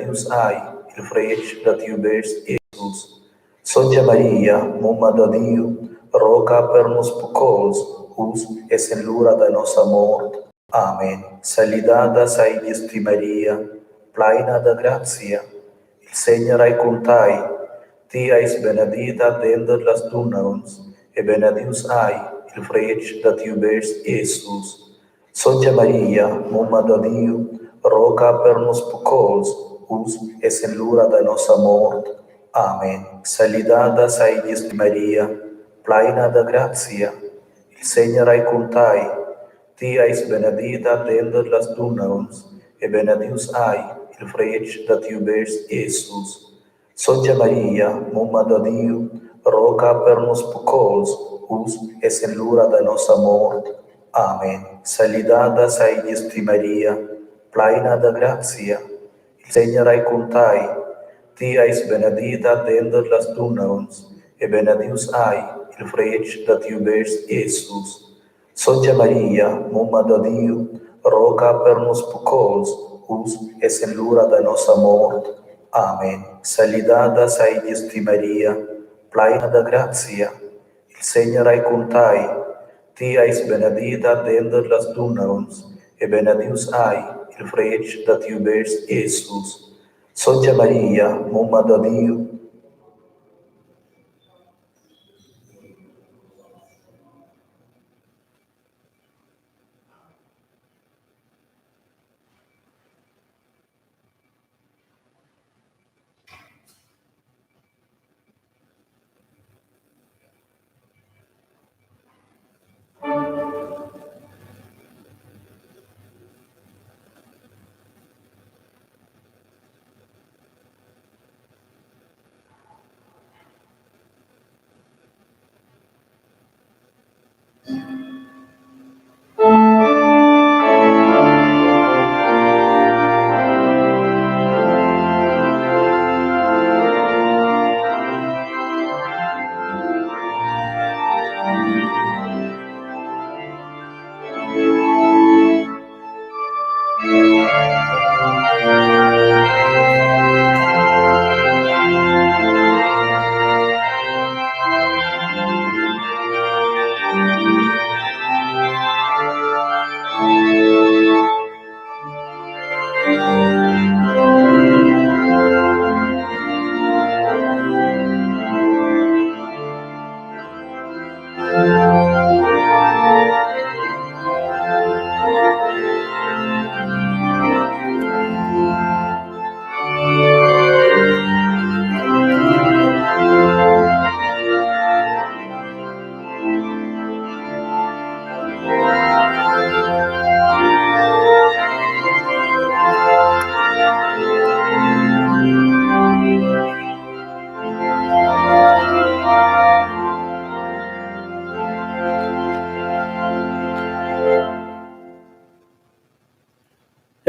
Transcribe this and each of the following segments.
benedius ai il freix dat iubers Iesus. Sonja Maria, mumma da Dio, roga per nos pucols, us es en l'ura da nossa mort. Amen. Salidada saidisti Maria, plena da gratia, il Signore è con te, ti eis benedita dentro las donnes, e benedius ai il freix dat iubers Iesus. Sonja Maria, mumma da Dio, roga per nos pucols, us es en l'ura da nossa mort. Amen. Salidada saidisti Maria, plena da gratia, il Signore è con te, ti eis benedita dentro las donnes, e benedius ai il freix dat iubers Iesus. Sonja Maria, mumma da Dio, roga per nos pucols, us es en l'ura da nossa mort. Amen. Salidada saidisti Maria, plena da gratia, il Signore è con te, ti eis benedita dentro las donnes, e benedius ai il freix dat iubers Iesus. Sonja Maria, mumma da Dio, roga per nos pucols, us es en l'ura da nossa mort. Amen. Salidada saidisti Maria, plena da gratia, il Signore è con te, ti eis benedita dentro las donnes, e benedius ai il freix dat iubers Iesus. Sonja Maria, mumma da Dio,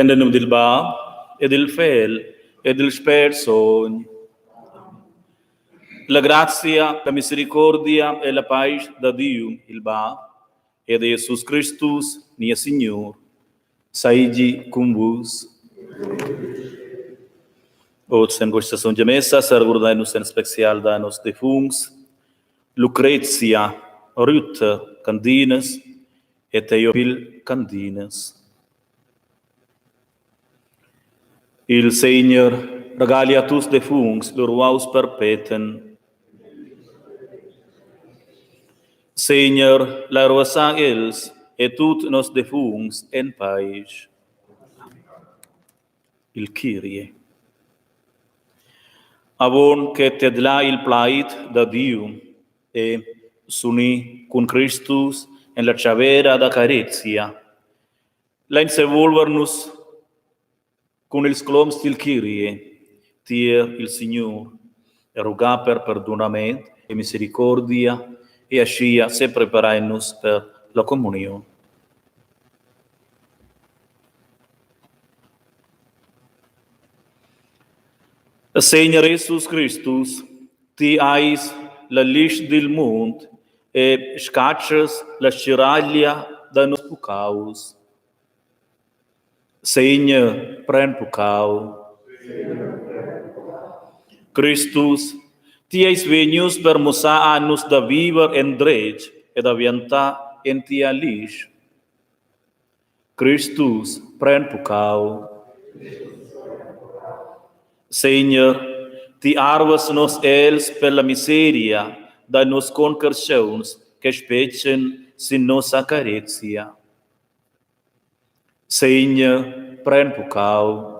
En el nome del Bab, e del Fiel, e del Spirito Santo. La grazia, la misericordia e la paz da Dio, il Bab, e de Jesus Christus, mio Signor, saigi con vos. Oggi in questa s.messa ricordiamo in speciale da nostri defunti, Lucrezia, Ruth Candines e Teofil Candines. Il Signore regali a tutti defunti lor vaus perpeten. Signor, la rosa els e tutti nos defunti en paz. Il Kyrie. Avon che te dà il plait da Dio e s'unì con Christus en la chavera da carizia, la insevolvernos con il scloms del Kyrie, tier il Signor, e roga per perdonamento e misericordia, e ascia se prepararnos per la comunione. Signore Jesus Christus, ti eis la luce del mondo e scaccias la sciraglia da nos pecados. Signore, pren pecado. Christus, ti eis venius per musa annus da viver en dreg ed avienta en tia lis. Christus, pren pucau. Seigneur, ti arvas nos els per la miseria da nos concarciauns che specen sin nosa caretia. Seigneur, pren pucau.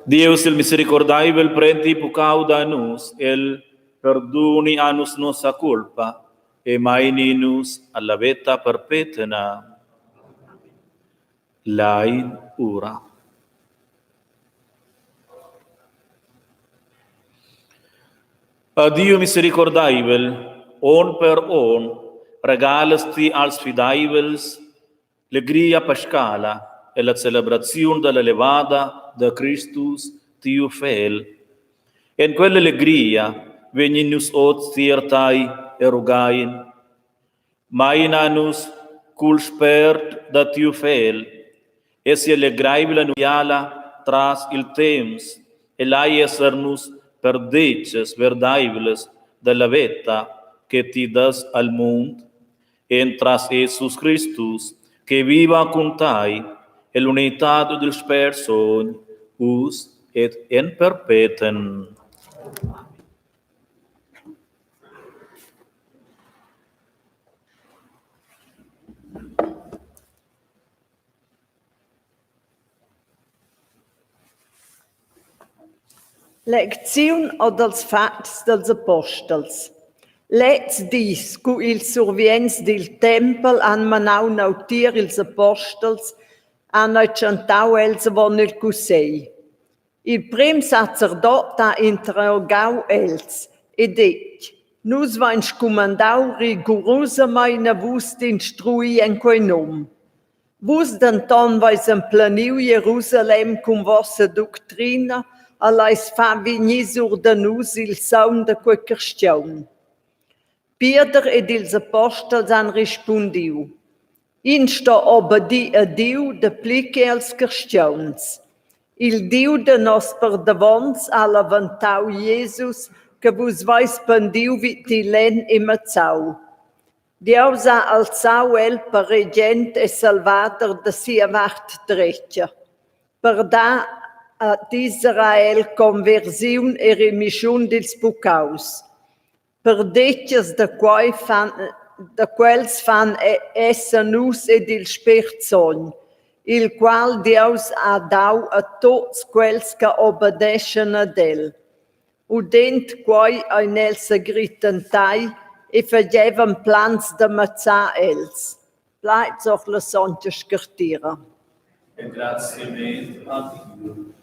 Deus il misericordabil prenti pucau da nus, el perdoni anus nosa culpa, e maininus alla vita perpetua. Lain ura. A Dio misericordabil, on per on, regalesti als fidaibels alegria pascala e la celebrazione della levada da Christus tiu fel. En quella allegria veninus ot stirtai erugain, mainanus cul spert da tiu fel, e si allegraibile nuiala tras il temps, e lai essernus perdeces verdaibiles della vetta che ti das al mund, en tras Jesus Christus, che viva con tai, e l'unità del Spirito, us et in perpetuum. Lezione dels Fats dels Apostels. Let's dis, cu il surviens del tempel han manau nautir ils Apostels, han cantau els von il cusei. Il prim sacerdot ha interrogau els e dit, nus vains comandau rigorosamaina vus d'instrui en quei nom. Vus d'anton vais en planiu Jerusalem cum vossa doctrina, allais fa vigni sur de nus il saun de quei cristiaun. Pieder ed ils apostels han rispondiu, in sto obedi a Diu de plique als cristiauns. Il Diu de nos perdavons ha lavantau Jesus, che vus vais pendiu vitilen e mazzau. Deus ha alzau el per regent e salvator de sia vart drecia, per da ad Israel conversiun e remission dils pucaus, per decias de quels fan essa nus ed il sperzogn, il qual Deus ha dau a tots quels che obedeschen ad el. Udent quai ein els gritantai e fagevan plans de mazzar els. Plait auch la sonja scartira. E grazie a Dio.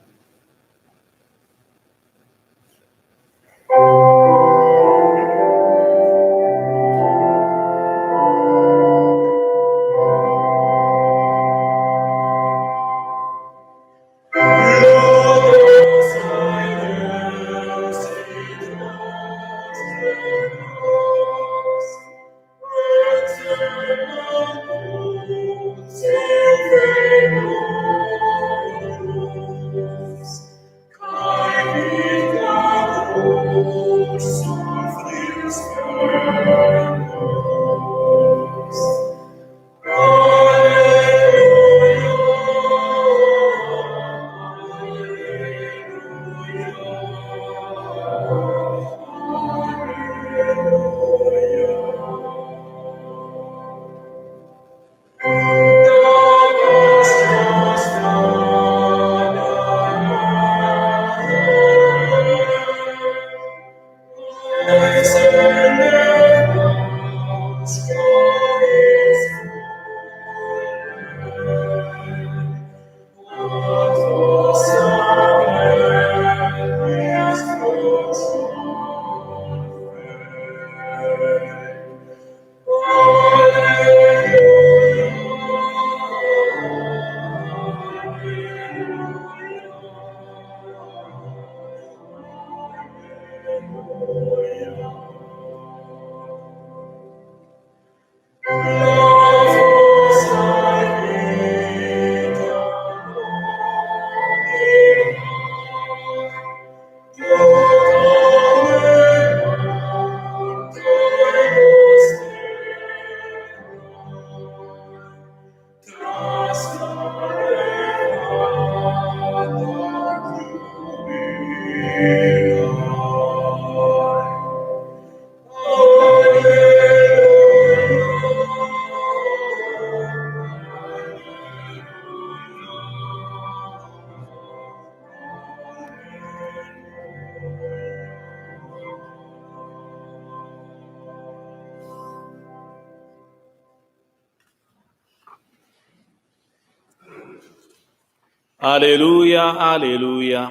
Aleluia, aleluia.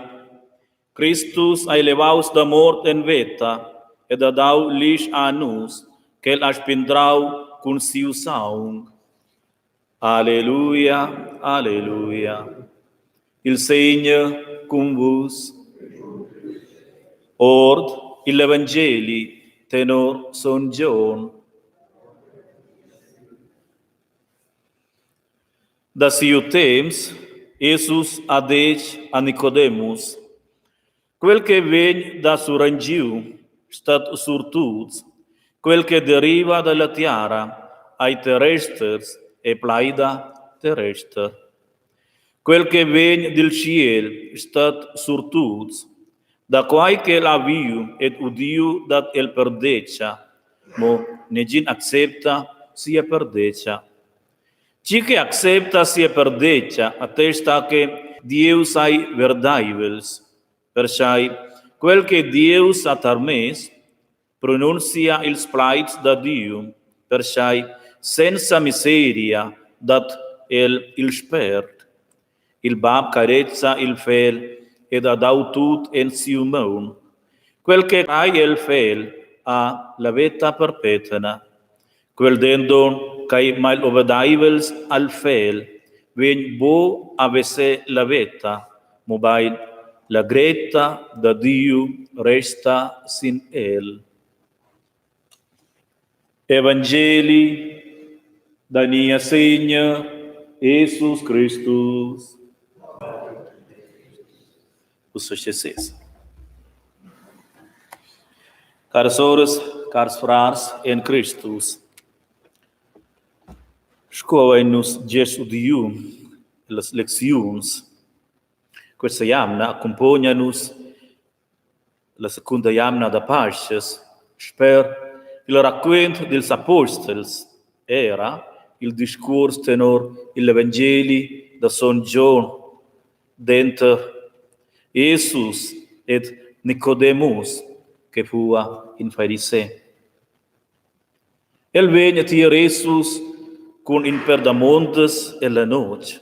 Christus a elevaus da mort en veta, et a dau lis anus, quel aspindrau cun siu saung. Aleluia, aleluia. Il Signe cum vos. Ord il Evangeli tenor Son John. Da siu temps, Jesus adec a Nicodemus, quel que vegn da surangiu, stat surtuts, quel que deriva dalla tiara, ai terrestres e plaida terrestre. Quel que vegn del ciel, stat surtuts, da quai que la viu et udiu dat el perdecia, mo negin accepta sia perdecia. Ci que accepta sia perdecia, attesta que Deus ai verdaivels, perciai quel que Deus at armes, pronuncia ils plaids da Dio, perciai senza miseria dat il spert. Il bab carezza il fel, ed adau tut en siu maun. Quel que ai el fel a la veta perpetua. Quel dendon cae mal obedaivels al fel, ven bo avesse la veta, mobail la greta da Dio resta sin el. Evangeli da nia Signa Jesus Christus. Os sucesses. Caras horas, caros frars en Christus, escoem-nos Gesù Dio, las lecciones. Questa jamna accompagna-nos la secunda jamna da Pascal, per il racconto dels apostoli era il discorso tenor il Evangeli da Son John dentro Jesus et Nicodemus, che fua in Farisee. El vegna tier Jesus con in perdamontes e la noce.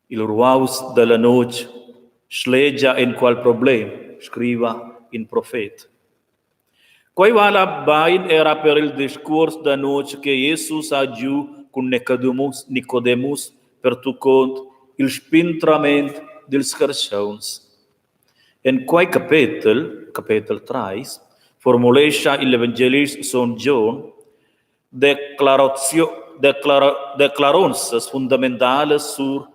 Il ruaus della noce schleggia in qual problem, scriva in profeta. Quai vala bain era per il discorso da noce che Jesus ha giù con Nicodemus per tu cont il spintrament dels carciauns. En quai capítulo 3, formulescha l'Evangelist Son John declaronças fundamentales sur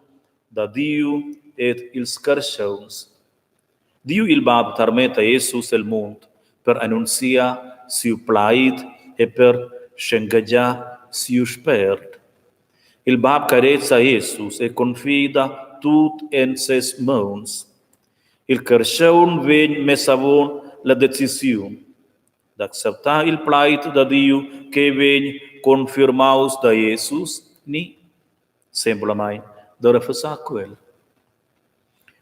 da Dio et ils carciauns. Dio il bab tarmeta Jesus el mundo per annuncia siu plaid e per schengagia siu spert. Il bab carezza Jesus e confida tut en ses mãos. Il carciaun ven messavon la decisiun d'acceptar il plaid da Dio che ven confirmaus da Jesus, ni semplamain da refusar quel.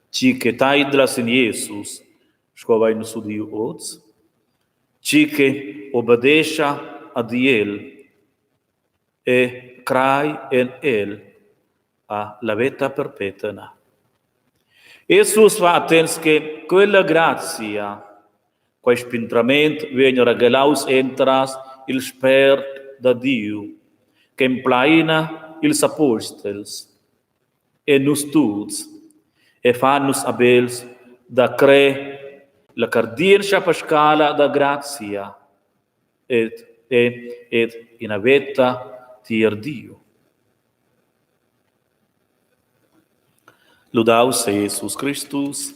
Ci che taidlas in Jesus, scovai no su Dio oz, ci che obedecia a Diel e crai en el a la vita perpetua. Jesus fa attens che quella grazia, quai spintrament vegna regalaus entras il spert da Dio, che implaina ils apostols e nus tuts, e fanus abels da cre la cardincia pascala da grazia et in avetta tier Dio. Laudaus Jesus Christus.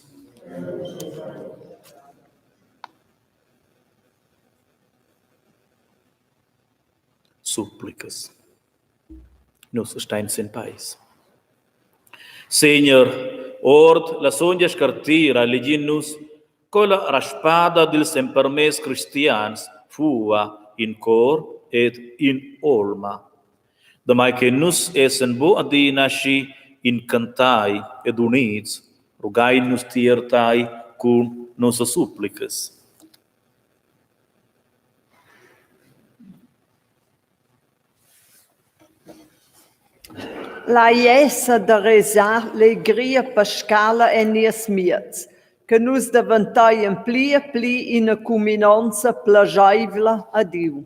Súplicas. Nos steins in pais. Senhor, ord la sonjas cartira leginus cola raspada dels sempermes Christians fua in cor et in olma. Damai che nus essen bo adinasci in cantai ed units, rugai nus tiertai cum nosa supplicas. La essa da resà l'egria Pascala e nies miets, che nus daventaien pli in cuminanza plagiaivla a Diu.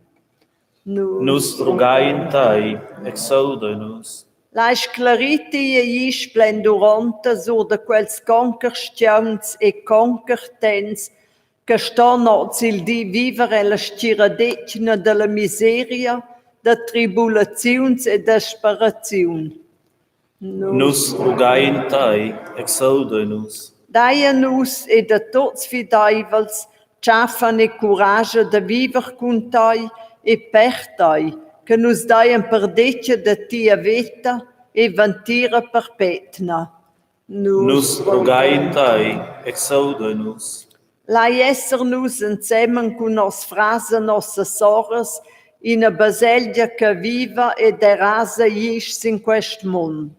Nus rugain tai, exauda nos. La sclariti e splendorante sur de quels conquerstiauns e conquertens che stanno il di vivere la stiradecina della miseria, da tribulazions e desperaziun. Nus rugain tai, exauda nos. Daia nus e da tots fidaivels ciaffan e coraggio da viver con tai e per tai, che nus daian perdeccia da tia veta e vantira perpetna. Nus rugain tai, exauda nos. Lai esser nus insieme con nos frase nosse sorres in a baselgia che viva e derasa isch in quest mund.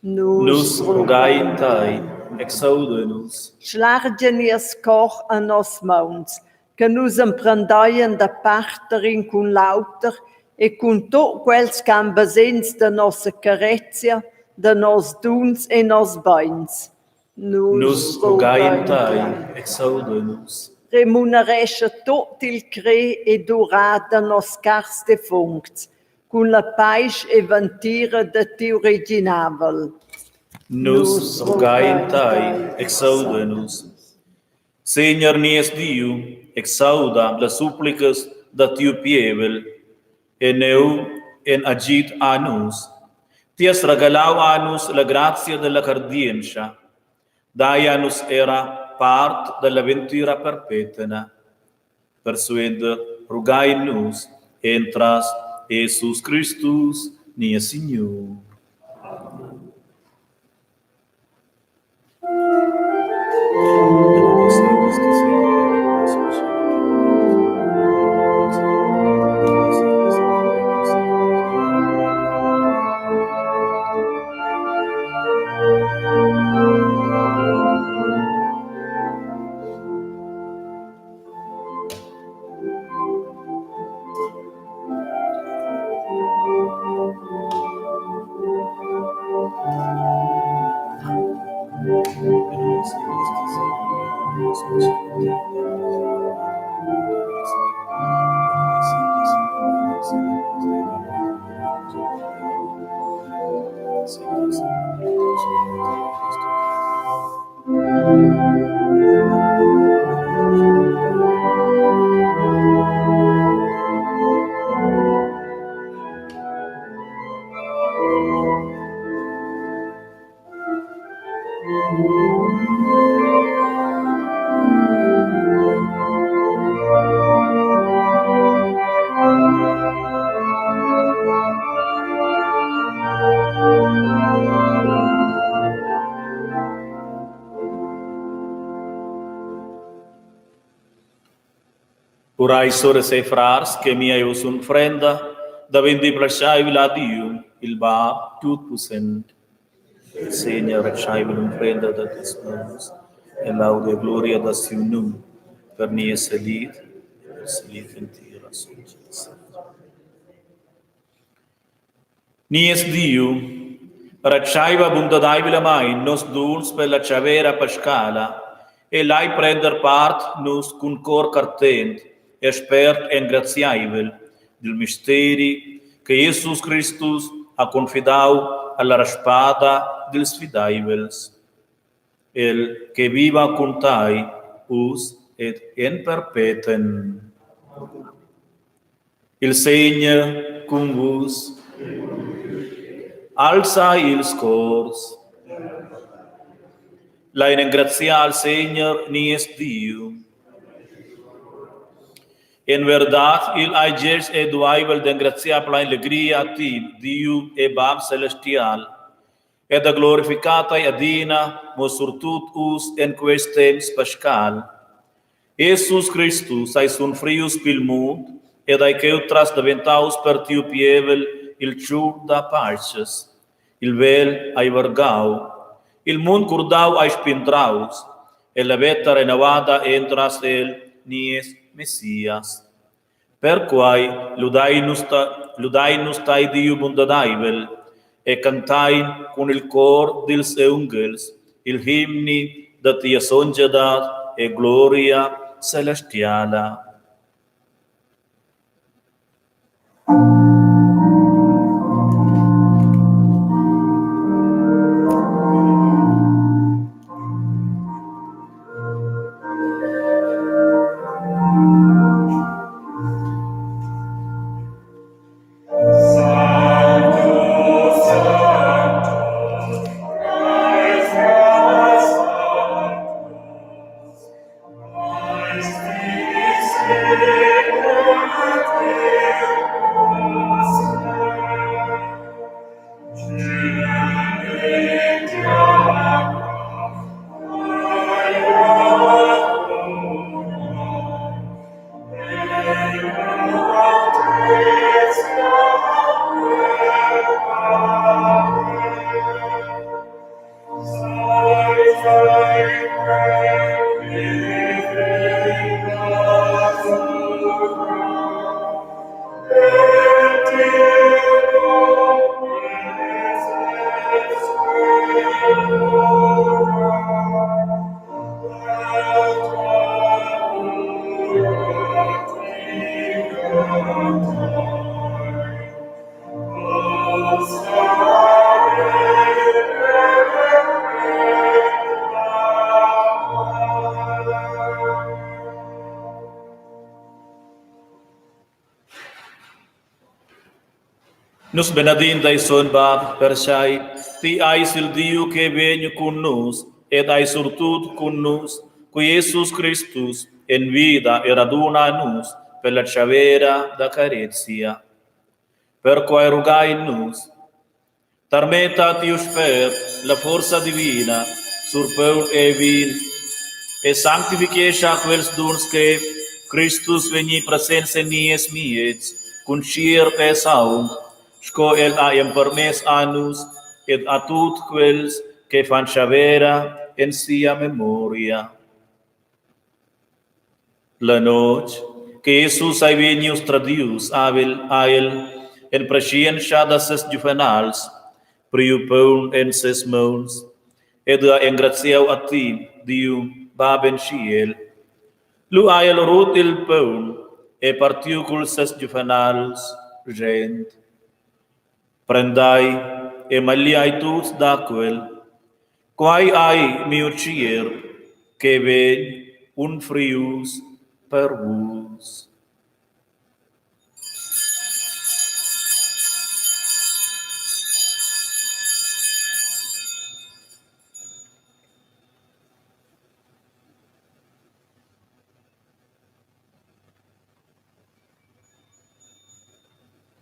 Nus rugain tai, exauda nos. Schlargen ies cor a nos mauns, que nus emprendaien da parterin cun lauter e cun tot quels cambasens de nossa carezia, de nos duns e nos bains. Nus rugain tai, exauda nos. Remuneresce tot il cre e durada nos cars defuncts, cun la pais e ventira de ti originavel. Nus rugain tai, exauda nos. Seigneur nies Diu, exauda las súplicas da tiu pievel, e neu en agit anus. Tias regalau anus la grazia della cardienza, dai anus era part della ventura perpetua. Persuede rugai nus, entras Jesus Christus, nia Signor. Urai sores e frars, che mia io sun frenda, da vendi plasciai la Dio, il ba tut pusent. Segna recciai un frenda da tes mans, e laude gloria da siunum, per nie selit intira sugis. Nies Dio, recciaiva bundadaibile mai, nos duns per la chavera pascala, e lai prender part nos cun cor cartent, expert e graziaivel del misteri che Jesus Christus ha confidau alla raspada del sfidaivels, el che viva con tai, us et in perpetuum. Il segno cum vos, alza il scors, la ingrazia al Señor ni es Dio. En verdad, il aegers e duaivel de grazia pla alegria a ti, Dio e Bab celestial, ed a glorificata e adina, mos surtut us en quest temps pascal. Jesus Christus, ai sun frius pil mund, ed ai keutras daventaus per tiu pievel il ciur da parches, il vel ai vergau, il mund curdau ai spindraus, e la vetta renovada entras el nies Messias. Per quai ludai nus tai Dio bundadaivel, e cantain con il cor dils angels il himni da tia songedat e gloria celestiala. Nos benedinda son bab persai, ti ais il Dio che vegno con nos, ed ai surtud con nos, qui Jesus Christus in vida e raduna nos per la chavera da carezia. Per quae rugai nos, tarmeta ti usper la forza divina, sur Paul e vin, e sanctification quels duns che Christus veni presense nies miets, cum cier e saung, sco el aem permes anus, ed a tut quels que fan chavera en sia memoria. La noche que Jesus ai venius tradius ael en prescientia da ses juvenals, priu Paul en ses mons, ed a engratiau a ti, Diu, baben ciel, lu ael rut il Paul, e partiu cul ses juvenals, gent. Prendai e maliai tuts d'aquel, quai ai miu cier, che ven un frius per vos.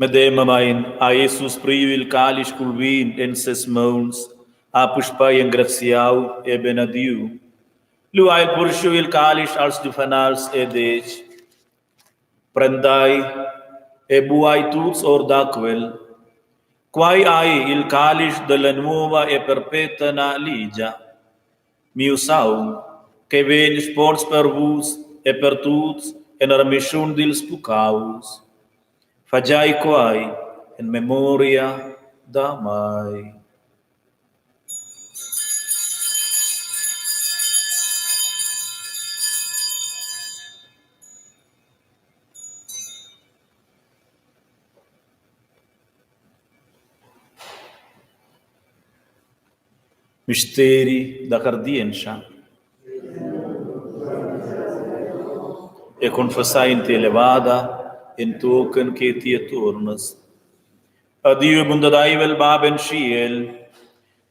Medem main a Jesus priu il calice cul vin en ses mons, apus pai engratiau e benediu. Lu ael pursiu il calice als juvenals e deci. Prendai e buai tuts or d'aquel, quai ai il calice de la nuova e perpetena ligia. Miu saum, che ven spons per vos e per tuts en remission dils pucaus. Fagiai quai in memoria da mai. Misteri da cardienza. E confessai in te elevada, in token che ti tornas. Adieu bundadaivel baben ciel,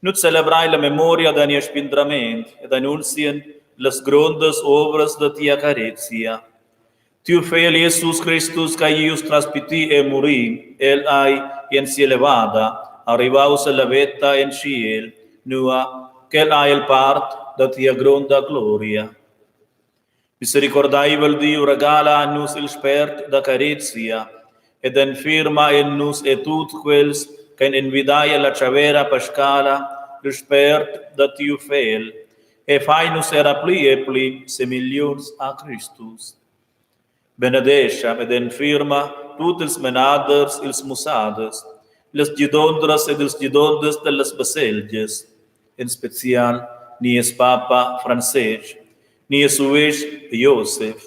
nut celebrai la memoria da nia spindrament, ed annuncien las grandes obras da tia carezia. Tiu fel Jesus Christus, ca ius traspiti e muri, el ai en si elevada, arrivaus la vetta en ciel, nua, quel ai el part da tia granda gloria. Misericordaivel Dio regala a nus il spert da carezia, ed infirma in nus e tut quels che invidaia la chavera pascala il spert da tiu fel, e fai nus era pli e pli semilions a Christus. Benedesciam ed infirma tut ils menaders, ils musades, las gidondras e dels gidondes de las baselges, en especial ni es Papa Francesc, ni es Ueix Joseph,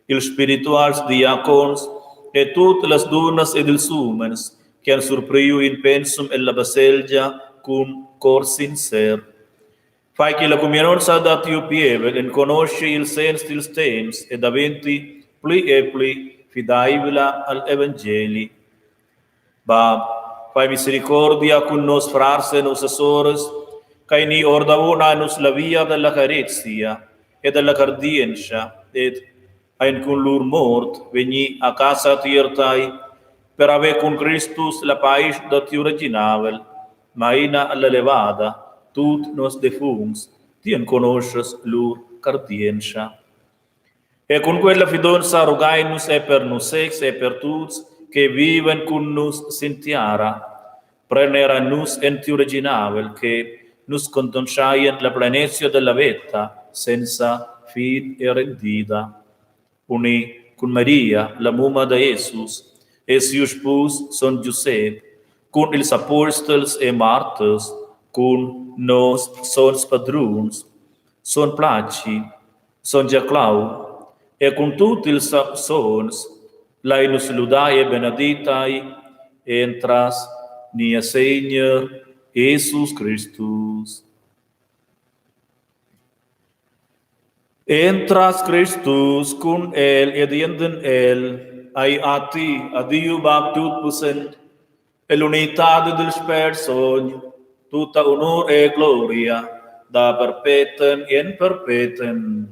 els spirituals diacons e tutte las donas ed els humans che han surpriu in pensum e la baselgia cum cor sincer. Fai che la comunione sa dat io pievel en conosce il sens dils temps ed aventi pli e pli fidaibila al Evangeli. Ba, fai misericordia con nos frars e nos assores, cae ni ordavona nos la via della carizia e della cardienza, ed ein con lur mort veni a casa tiertai, per ave con Christus la pais dat originavel, maina alla levada, tut nos defungs, tien conosces lur cardienza. E con quella fidanza rogainus e per nos ex e per tuts che viven con nos sentiara, prenera nus enti originavel che nus condonciaien la plenezia della vita senza fin e rendida. Uni con Maria, la mumma de Jesus, e siu spus son Giuseppe, con ils apostols e marters, con nos sons padruns, son placi, son Giaclau, e con tutti ils sons, lainus ludae e beneditai, entras nia Seigneur Jesus Christus. Entras Christus cum el ed ienden el, ai a ti, a Dio baptut pusent, e l'unità del Spirito, tutta onor e gloria, da perpetuum in perpetuum.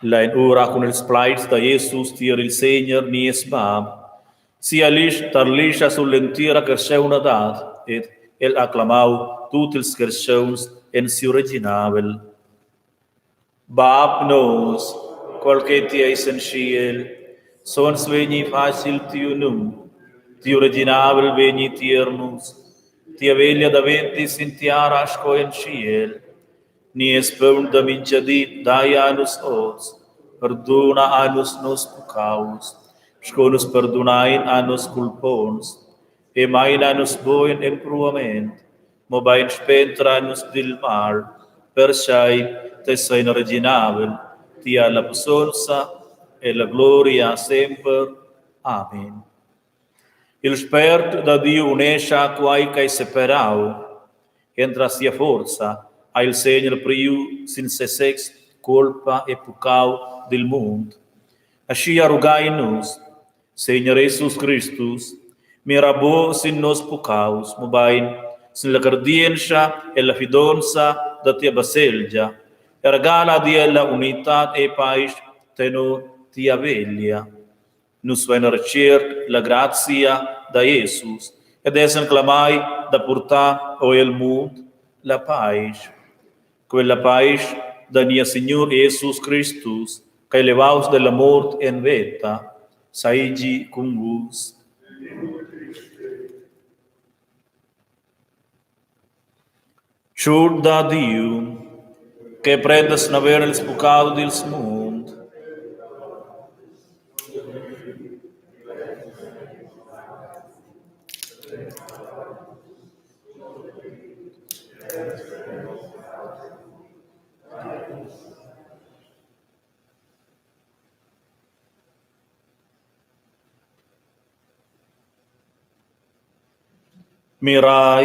La in ora con il Pleiv da Jesus tier il Seigneur nies bab, sia lish tarlisha sull'entira kerseuna dat, et el acclamau tut ils kerseuns en si originavel. Bab nos, qualche ti eis en ciel, sons veni facil tiu num, ti originavel veni tiernus, ti avelia daventis in tiara asco en ciel, ni espum da minciadit dai anus os, perdona anus nos pucaus, sconus perdonain anus culpons, e main anus boin en pruament, mobain spentra anus dil mal, per sai tessa in originavel, tia la pussonsa e la gloria semper. Amen. Il spert da Dio unescia quai cae separau, entra sia forza, a il Seigneur priu sin sex colpa e pucau del mundo. Ascia rugai-nos, Seigneur Jesus Christus, mirabo sin nos pucaus, mobain sin la cardienza e la fidonza da tia baselgia, e regala di la unitat e pais tenor tia velia. Nus venercier la grazia da Jesus, ed esen clamai da portar o el mundo la paz. Quella paz da nia Signor Jesus Christus, que elevaos de la mort en veta, saigi cum vos. Chur da Dio, que prendas na ver els pecados dels mund, mirai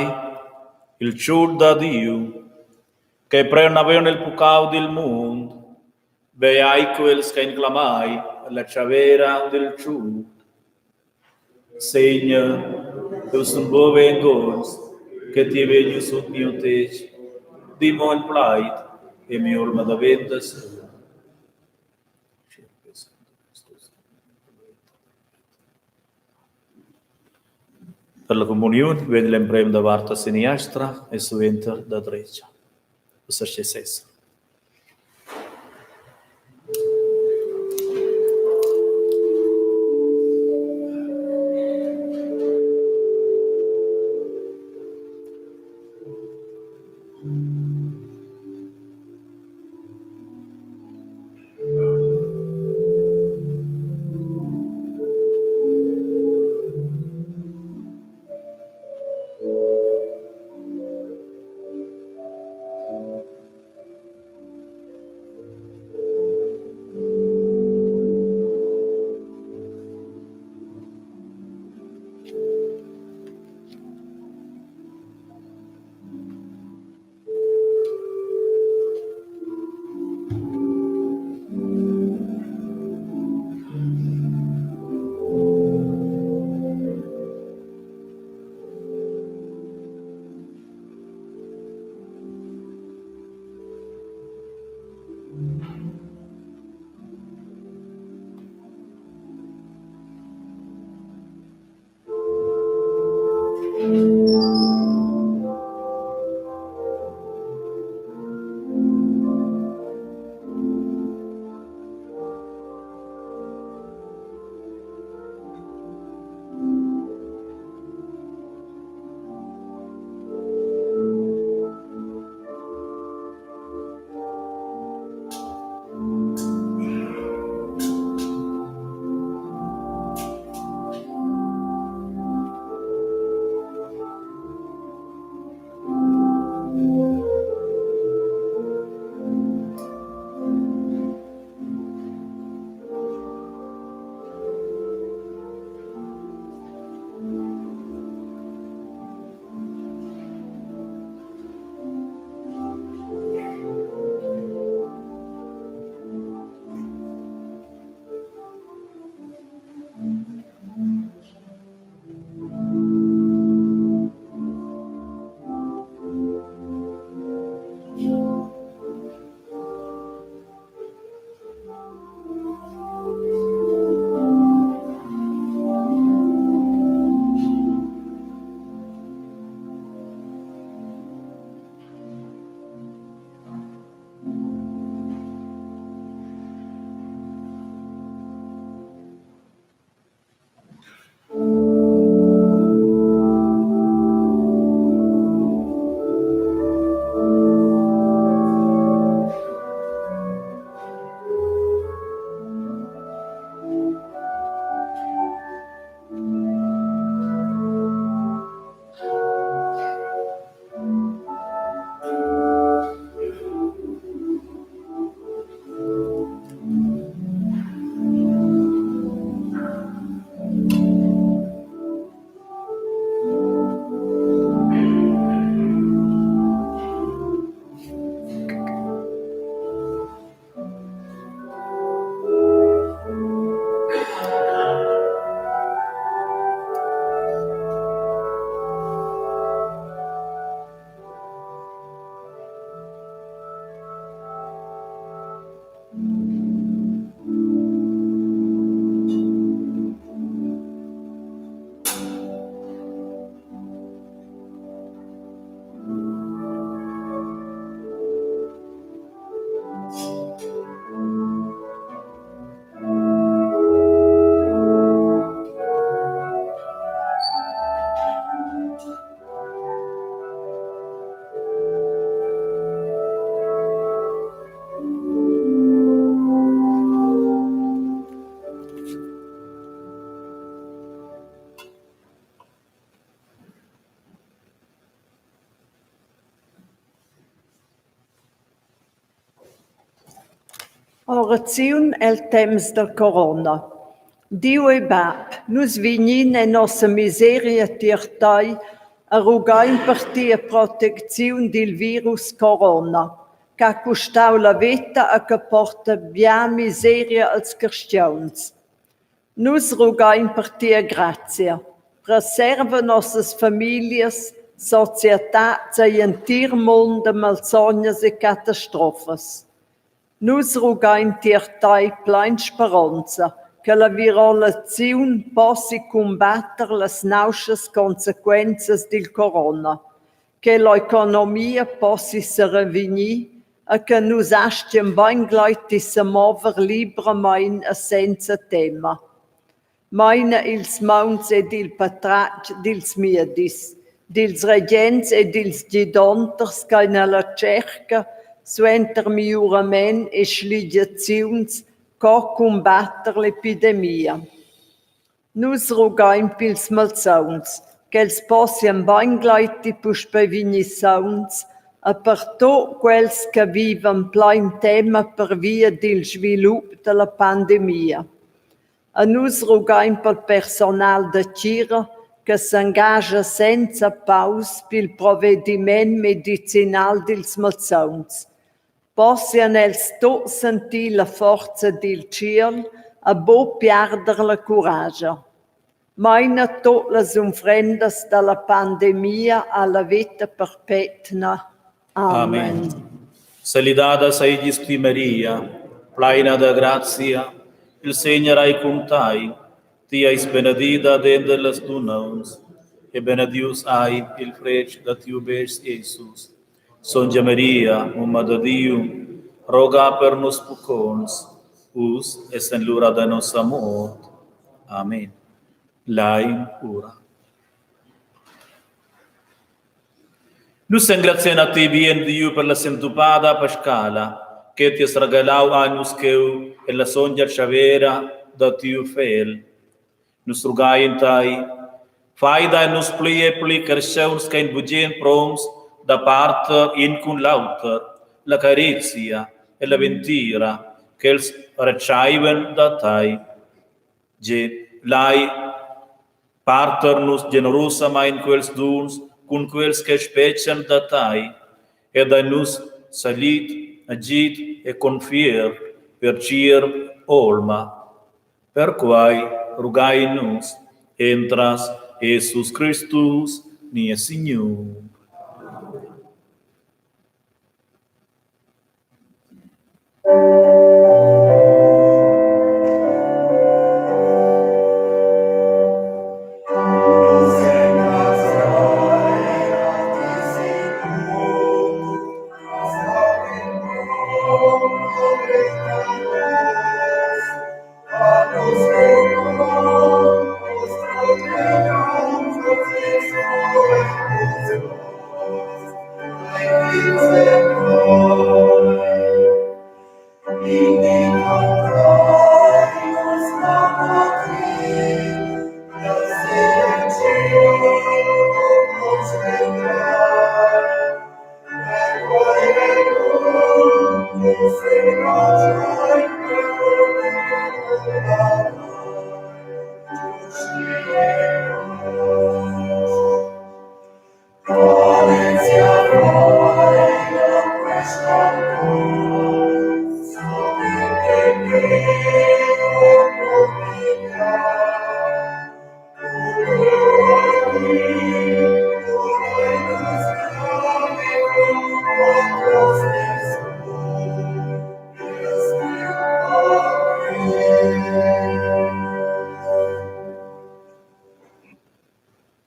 il chur da Dio, che prenavano il peccato del mondo, beai quels che inclamai alla chavera del chur. Seigneur, eu sunt bove en gons, che ti veglio sut mio tec, dimo il plait, e mi urma da ventas. Per la comunione, vede l'emblema da varta sinistra e suenter da drecha. Usa scesessa. Oraziun el temps del corona. Dio e bab, nus vignin e nossa miseria tirtai a rugain per tia proteziun dil virus corona, ca custau la vita a che porta bia miseria als cristians. Nus rugain per tia grazia, preserva nossas famílias, societats e entir monde malsognas e catastrofas. Nus rugain tirtai plein speranza che la virolaziun possi combatter las nauschas consequenzas del corona, che l'economia possi se revenir e che nus astiem bain gleiti se mover libremein e senza tema. Meine ils mauns ed il patratg dils miedis, dils regents ed dils gidonters che nella cerca suenter miurament e sligiaziuns co combatter l'epidemia. Nus rugaim pils malsauns, qu'els possiam bain gleiti pus previnisauns, e per to quels che viven plein tema per via del svilup de la pandemia. A nus rugaim pel personal de Cira che s'engaja senza paus pil provediment medicinal dils malsauns. Possian els tot sentir la forza del ciel a bo perder la coraggio. Maina tot las ofrendas dalla pandemia alla vita perpetua. Amen. Salidadas aegis qui Maria, plena de gratia, il Señor ai cum tai, tiais benedida dentro las tu nous, e benedius ai il frec da tiu bes Jesus. Sonja Maria, Mumma de Diu, roga per nos pucons, us es en l'ura de nostra mort. Amen. Lai ura. Nus engrazien a te bien Diu per la sentupada Pascala, che ti es regalau anus queu e la sonja chavera da tiu fel. Nus rugaien tai, faida nus pli cresceuns ca in bugien proms da parte in cun lauter, la carizia e la ventira che els recaiven da tai. Ge lai parter nus generosa ma in quels duns, cun quels che specian da tai, e da nus salit, agit e confier per cier olma. Per quai rugai nus, entras Jesus Christus, nia Signor.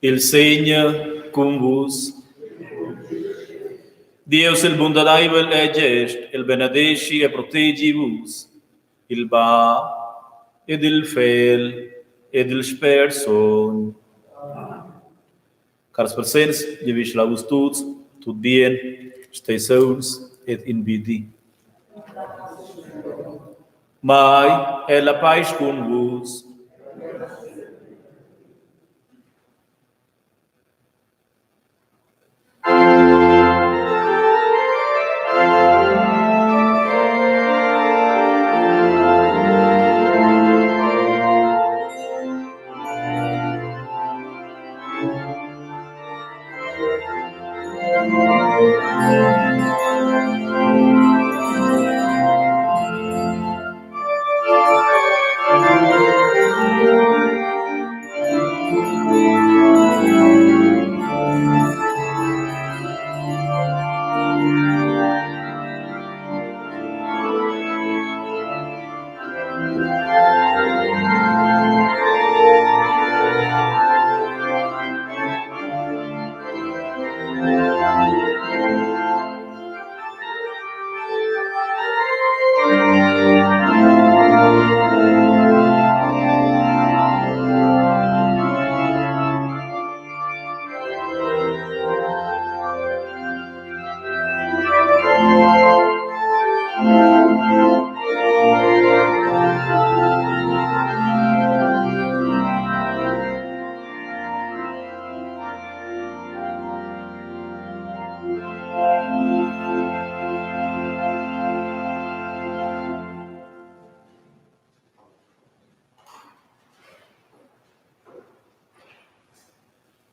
Il Signe cum vos. Deus il bondadaivel e gest, il benedesci e protegi vos, il ba ed il fel ed il sperson. Cars persens, je vis lavus tuts, tut bien, stay sons et in vidi. Mai è la pais cum vos.